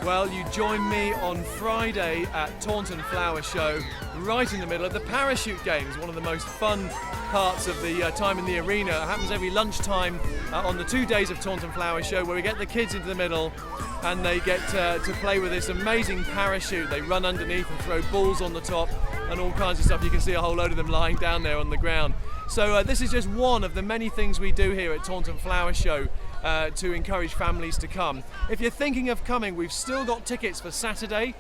Well, you join me on Friday at Taunton Flower Show, right in the middle of the parachute games, one of the most fun parts of the time in the arena. It happens every lunchtime on the 2 days of Taunton Flower Show, where we get the kids into the middle and they get to play with this amazing parachute. They run underneath and throw balls on the top and all kinds of stuff. You can see a whole load of them lying down there on the ground. So this is just one of the many things we do here at Taunton Flower Show to encourage families to come. If you're thinking of coming, we've still got tickets for Saturday.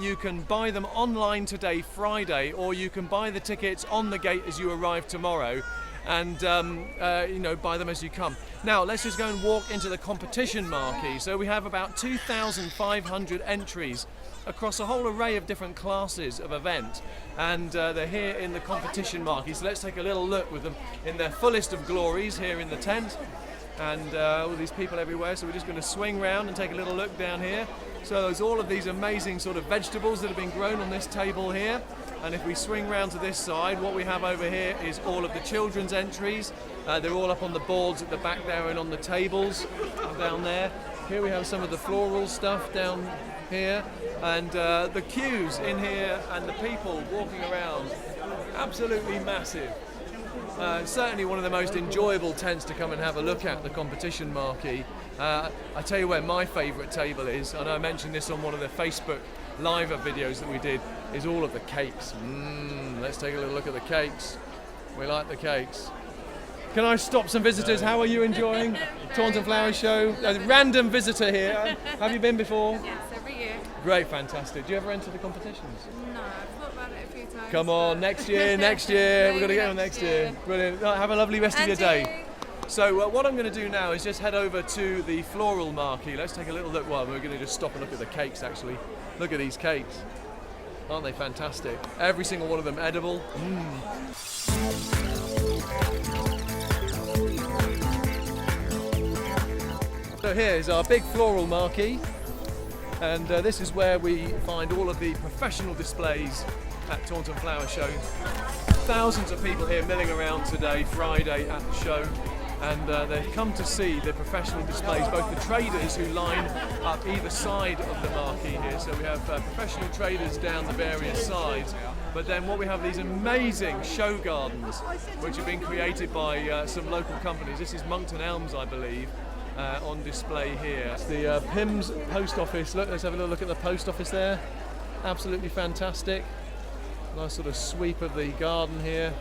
You can buy them online today, Friday, or you can buy the tickets on the gate as you arrive tomorrow, and buy them as you come. Now let's just go and walk into the competition marquee. So we have about 2,500 entries across a whole array of different classes of event, and they're here in the competition marquee. So let's take a little look with them in their fullest of glories here in the tent, and all these people everywhere. So we're just going to swing round and take a little look down here. So there's all of these amazing sort of vegetables that have been grown on this table here. And if we swing round to this side, what we have over here is all of the children's entries. They're all up on the boards at the back there and on the tables down there. Here we have some of the floral stuff down here, and the queues in here and the people walking around, absolutely massive. Certainly one of the most enjoyable tents to come and have a look at, the competition marquee. I tell you where my favourite table is, and I mentioned this on one of the Facebook live videos that we did, is all of the cakes. Let's take a little look at the cakes. We like the cakes. Can I stop some visitors? How are you enjoying Taunton Flower Show? A random visitor here. Have you been before? Yes, every year. Great, fantastic. Do you ever enter the competitions? No, I've thought about it a few times. Come on, next year. We're going to get on next year. Brilliant. Have a lovely rest of your day. So what I'm going to do now is just head over to the floral marquee. Let's take a little look. Well, we're going to just stop and look at the cakes, actually. Look at these cakes. Aren't they fantastic? Every single one of them edible. So here's our big floral marquee, and this is where we find all of the professional displays at Taunton Flower Show. Thousands of people here milling around today, Friday, at the show, and they've come to see the professional displays, both the traders who line up either side of the marquee here. So we have professional traders down the various sides, but then what we have, these amazing show gardens which have been created by some local companies. This is Monkton Elms, I believe, on display here. It's the Pimm's post office. Look, let's have a little look at the post office there. Absolutely fantastic. Nice sort of sweep of the garden here.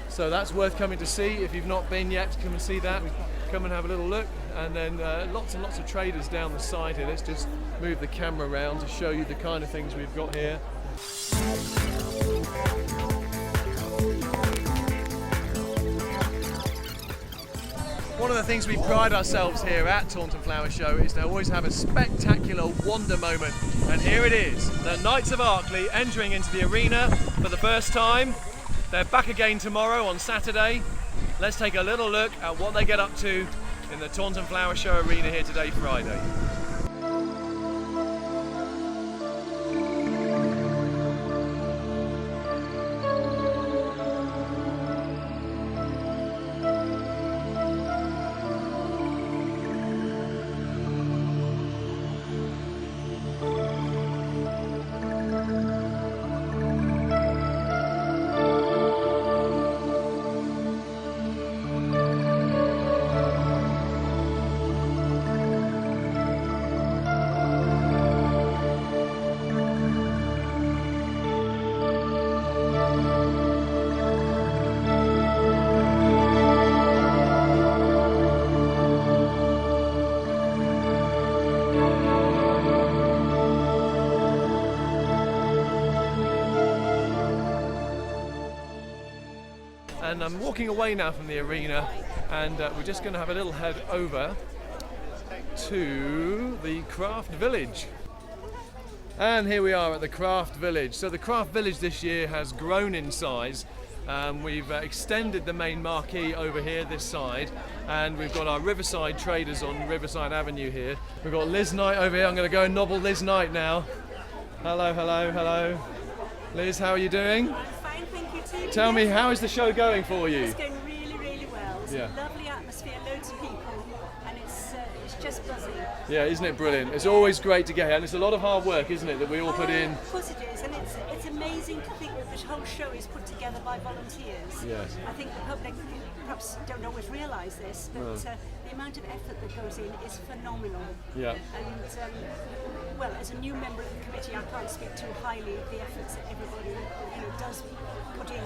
So that's worth coming to see. If you've not been yet, come and see that. Come and have a little look. And then lots and lots of traders down the side here. Let's just move the camera around to show you the kind of things we've got here. One of the things we pride ourselves here at Taunton Flower Show is to always have a spectacular wonder moment. And here it is, the Knights of Arkley entering into the arena for the first time. They're back again tomorrow on Saturday. Let's take a little look at what they get up to in the Taunton Flower Show arena here today, Friday. And I'm walking away now from the arena, and we're just going to have a little head over to the Craft Village. And here we are at the Craft Village. So the Craft Village this year has grown in size. We've extended the main marquee over here this side, and we've got our Riverside traders on Riverside Avenue here. We've got Liz Knight over here. I'm going to go and nobble Liz Knight now. Hello, hello, hello. Liz, how are you doing? Fine, thank you fantastic. Tell me, how is the show going for you? It's going really, really well. It's Yeah. a lovely atmosphere, loads of people, and it's just buzzing. Yeah, isn't it brilliant? It's always great to get here, and it's a lot of hard work, isn't it, that we all put in? Of course it is, and it's amazing to think that the whole show is put together by volunteers. Yes. I think the public perhaps don't always realise this, but the amount of effort that goes in is phenomenal. Yeah. And well, as a new member of the committee, I can't speak too highly of the efforts that everybody does put in,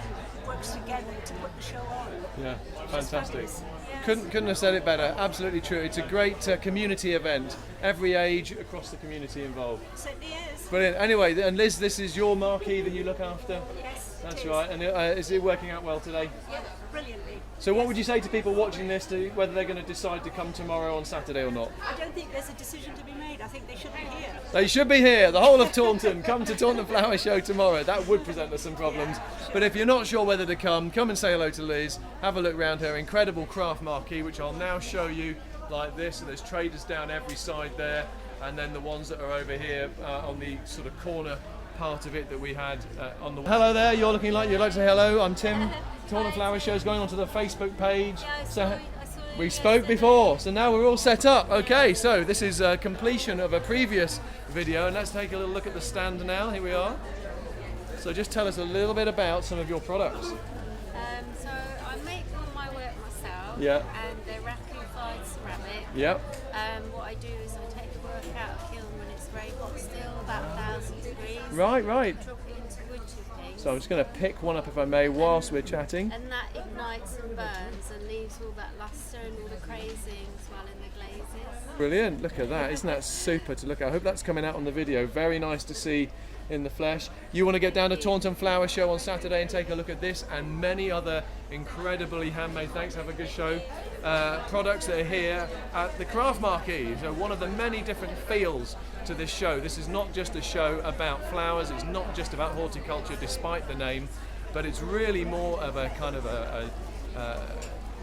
works together to put the show on. Yeah, It's fantastic. fabulous. Yes. Couldn't have said it better. Absolutely true. It's a great community event. Every age across the community involved. Certainly is. Brilliant. Anyway, and Liz, this is your marquee that you look after. Yes. it That's is. right. And is it working out well today? Yeah, brilliantly. So what would you say to people watching this, to whether they're going to decide to come tomorrow on Saturday or not? I don't think there's a decision to be made. I think they should be here. They should be here, the whole of Taunton. Come to Taunton Flower Show tomorrow. That would present us some problems. But if you're not sure whether to come and say hello to Liz. Have a look around her incredible craft marquee, which I'll now show you like this. So there's traders down every side there, and then the ones that are over here on the sort of corner part of it that we had on the... Hello there, you're looking like you'd like to say hello. I'm Tim. Taunton Flower Show is going onto the Facebook page. We spoke before, so now we're all set up. Okay, so this is completion of a previous video, and let's take a little look at the stand now. Here we are. So just tell us a little bit about some of your products. So I make all my work myself. Yeah. And they're rack-fied ceramic. Yep. What I do is I take the work out of kiln when it's very hot still, about 1,000 degrees. Right. Drop it into wood chippings. So I'm just going to pick one up, if I may, whilst we're chatting. And that ignites and burns and leaves all that luster and all the crazing as well in the glazes. Brilliant, look at that. Isn't that super to look at? I hope that's coming out on the video. Very nice to see in the flesh. You want to get down to Taunton Flower Show on Saturday and take a look at this and many other incredibly handmade, thanks, have a good show, products that are here at the Craft Marquee. So one of the many different feels to this show. This is not just a show about flowers, it's not just about horticulture despite the name, but it's really more of a kind of a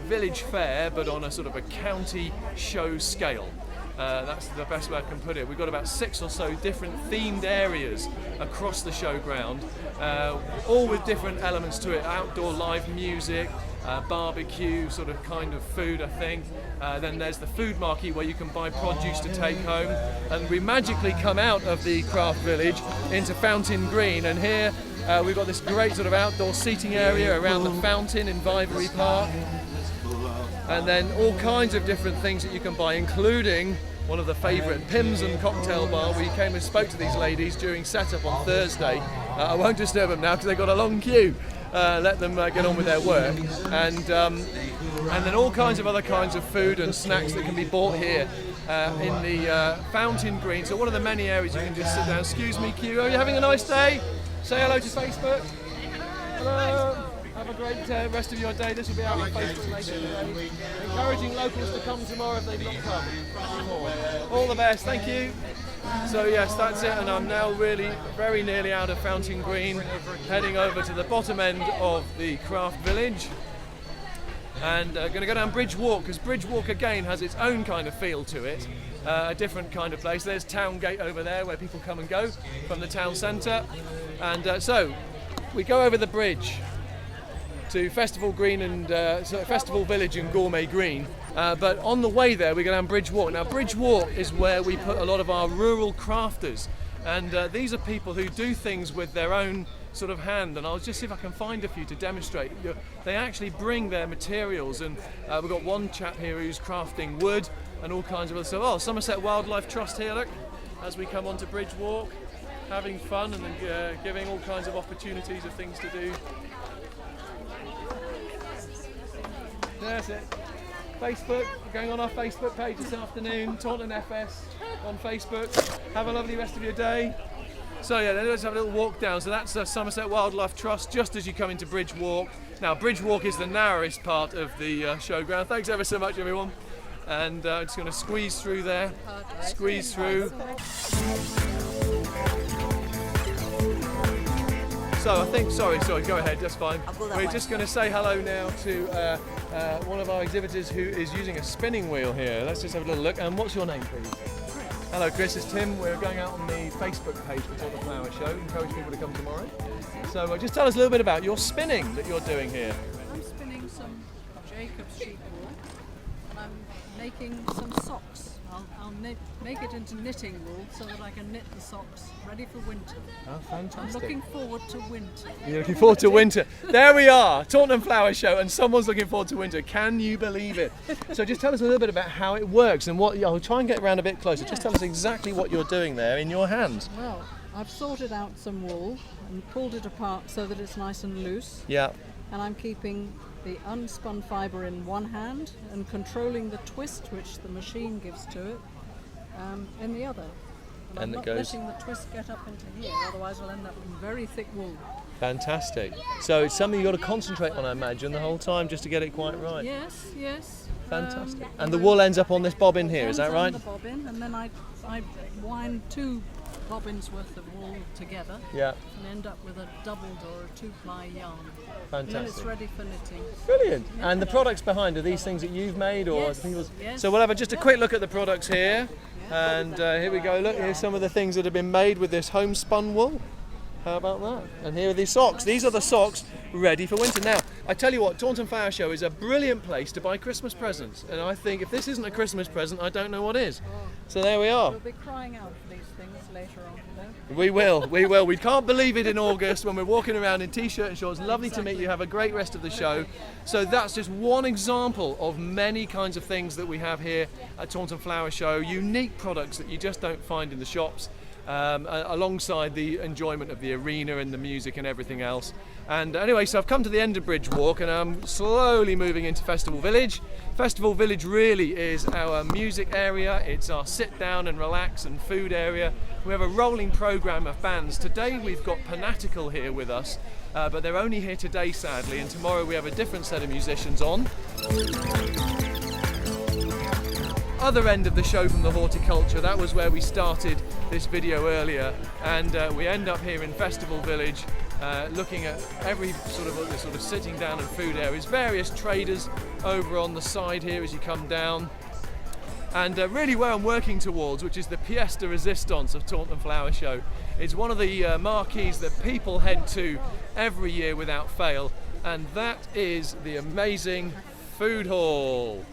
village fair, but on a sort of a county show scale. That's the best way I can put it. We've got about 6 or so different themed areas across the showground, all with different elements to it. Outdoor live music, barbecue, sort of kind of food, I think. Then there's the food marquee where you can buy produce to take home. And we magically come out of the craft village into Fountain Green, and here we've got this great sort of outdoor seating area around the fountain in Vivery Park. And then all kinds of different things that you can buy, including one of the favourite Pims and Cocktail Bar. We came and spoke to these ladies during setup on Thursday. I won't disturb them now because they've got a long queue. Let them get on with their work. And then all kinds of other kinds of food and snacks that can be bought here in the Fountain Green. So one of the many areas you can just sit down. Excuse me, queue. Are you having a nice day? Say hello to Facebook. Hello. Have a great rest of your day. This will be out on Facebook later today. Encouraging locals to come tomorrow if they've not come. All the best, thank you. So yes, that's it, and I'm now really very nearly out of Fountain Green, heading over to the bottom end of the craft village. And going to go down Bridge Walk, because Bridge Walk again has its own kind of feel to it. A different kind of place. There's Town Gate over there where people come and go from the town centre. And so we go over the bridge to Festival Green and Festival Village and Gourmet Green, but on the way there we go down Bridge Walk. Now Bridge Walk is where we put a lot of our rural crafters, and these are people who do things with their own sort of hand, and I'll just see if I can find a few to demonstrate. They actually bring their materials, and we've got one chap here who's crafting wood and all kinds of other stuff. Oh, Somerset Wildlife Trust here, look, as we come onto Bridge Walk, having fun and giving all kinds of opportunities of things to do. That's it. Facebook, we're going on our Facebook page this afternoon, Taunton FS on Facebook. Have a lovely rest of your day. So yeah, then let's have a little walk down. So that's the Somerset Wildlife Trust, just as you come into Bridge Walk. Now Bridge Walk is the narrowest part of the showground. Thanks ever so much everyone. And I'm just going to squeeze through there, squeeze through. So I think, sorry, go ahead, that's fine. We're just going to say hello now to one of our exhibitors who is using a spinning wheel here. Let's just have a little look. And what's your name, please? Hello Chris, it's Tim. We're going out on the Facebook page for Taunton Flower Show. Encourage people to come tomorrow. So just tell us a little bit about your spinning that you're doing here. I'm spinning some Jacob's sheep wool and I'm making some socks. I'll make it into knitting wool so that I can knit the socks ready for winter. Oh, fantastic. I'm looking forward to winter. You're looking forward to winter. There we are, Taunton Flower Show, and someone's looking forward to winter. Can you believe it? So just tell us a little bit about how it works and what, I'll try and get around a bit closer. Just tell us exactly what you're doing there in your hands. Well, I've sorted out some wool and pulled it apart so that it's nice and loose. Yeah. And I'm keeping the unspun fibre in one hand and controlling the twist which the machine gives to it in the other. And I'm not letting the twist get up into here, otherwise I'll end up with very thick wool. Fantastic. So it's something you've got to concentrate on, I imagine, the whole time just to get it quite right. Yes, yes. Fantastic. And the wool ends up on this bobbin here, is that right? The bobbin, and then I wind 2 bobbins worth of wool together. Yeah. And end up with a doubled or a 2-ply yarn. Fantastic. And then it's ready for knitting. Brilliant. And the products behind, are these things that you've made, or Yes, people's? yes. So we'll have just a quick look at the products here. And here we go. Look, here's some of the things that have been made with this homespun wool. How about that? And here are these socks. These are the socks ready for winter. Now, I tell you what, Taunton Flower Show is a brilliant place to buy Christmas presents. And I think if this isn't a Christmas present, I don't know what is. So there we are. We'll be crying out for these things later on, though. We will, we will. We can't believe it in August when we're walking around in t-shirt and shorts. Lovely to meet you. Have a great rest of the show. So that's just one example of many kinds of things that we have here at Taunton Flower Show. Unique products that you just don't find in the shops. Alongside the enjoyment of the arena and the music and everything else. And anyway, so I've come to the end of Bridge Walk and I'm slowly moving into Festival Village. Festival Village really is our music area. It's our sit down and relax and food area. We have a rolling programme of bands. Today we've got Panatical here with us, but they're only here today sadly, and tomorrow we have a different set of musicians on. Other end of the show from the horticulture, that was where we started this video earlier, and we end up here in Festival Village looking at every sort of sitting down and food areas, various traders over on the side here as you come down, and really where I'm working towards, which is the pièce de résistance of Taunton Flower Show. It's one of the marquees that people head to every year without fail, and that is the amazing food hall.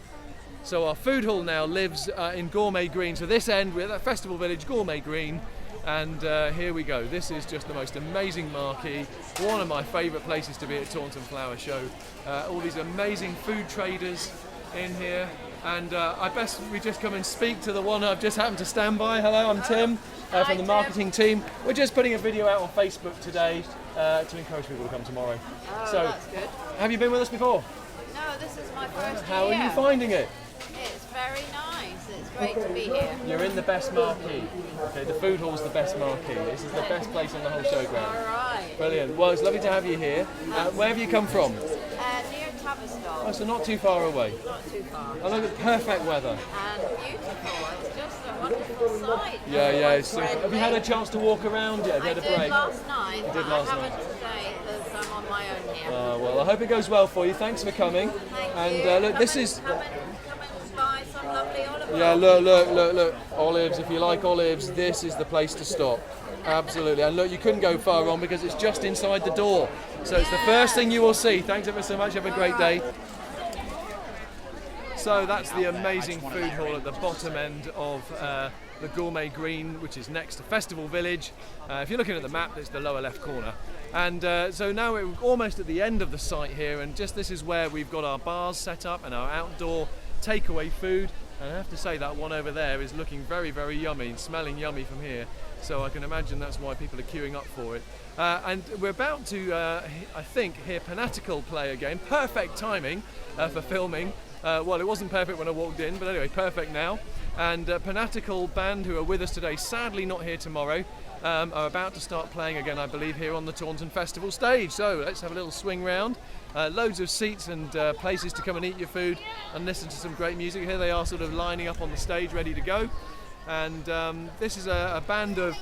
So our food hall now lives in Gourmet Green. So this end, we're at Festival Village, Gourmet Green, and here we go. This is just the most amazing marquee, one of my favourite places to be at Taunton Flower Show. All these amazing food traders in here, and I best we just come and speak to the one I've just happened to stand by. Hello, I'm Tim from the marketing team. We're just putting a video out on Facebook today to encourage people to come tomorrow. Oh, so, that's good. have you been with us before? No, this is my first How year. are you finding it? It's very nice. It's great to be here. You're in the best marquee. Okay, the food hall's the best marquee. This is the best place on the whole showground. All right. Brilliant. Well, it's lovely to have you here. Where have you come from? Near Tavistock. Oh, so not too far away. Not too far. I look at perfect weather. And beautiful. It's just a wonderful sight. Yeah. It's, Friendly. have you had a chance to walk around yet? Have you I had a did break? last night. You did last I night. haven't today because I'm on my own here. Well, I hope it goes well for you. Thanks for coming. Thank And you. look, this is. Come and buy some lovely olive oil. Yeah, look. Olives. If you like olives, this is the place to stop. Absolutely. And look, you couldn't go far wrong because it's just inside the door. So it's the first thing you will see. Thanks ever so much. Have a great day. So that's the amazing food hall at the bottom end of the Gourmet Green, which is next to Festival Village. If you're looking at the map, it's the lower left corner. And so now we're almost at the end of the site here, and just this is where we've got our bars set up and our outdoor takeaway food. And I have to say that one over there is looking very, very yummy and smelling yummy from here. So I can imagine that's why people are queuing up for it. And we're about to, I think, hear Panatical play again. Perfect timing for filming. Well, it wasn't perfect when I walked in, but anyway, perfect now. And Panatical band, who are with us today, sadly not here tomorrow, are about to start playing again, I believe, here on the Taunton Festival stage. So let's have a little swing round. Loads of seats and places to come and eat your food and listen to some great music. Here they are sort of lining up on the stage, ready to go. And this is a band of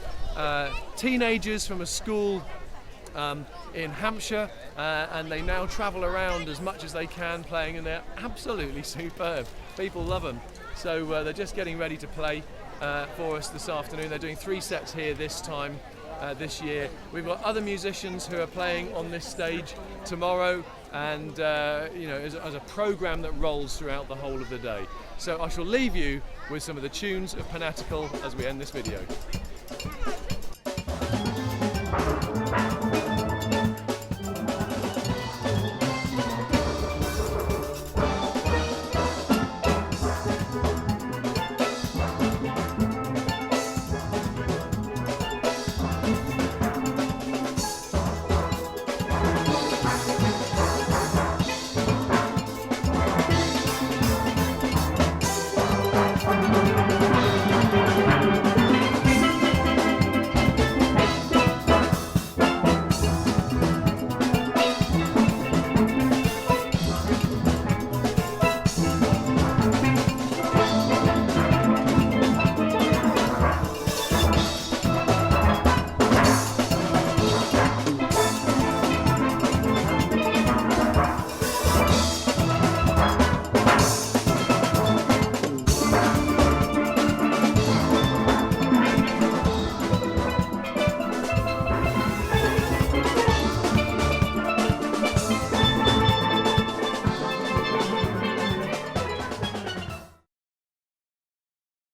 teenagers from a school in Hampshire, and they now travel around as much as they can playing, and they're absolutely superb. People love them. So they're just getting ready to play. for us this afternoon. They're doing 3 sets here this time. This year. We've got other musicians who are playing on this stage tomorrow, and as a programme that rolls throughout the whole of the day. So I shall leave you with some of the tunes of Panatical as we end this video.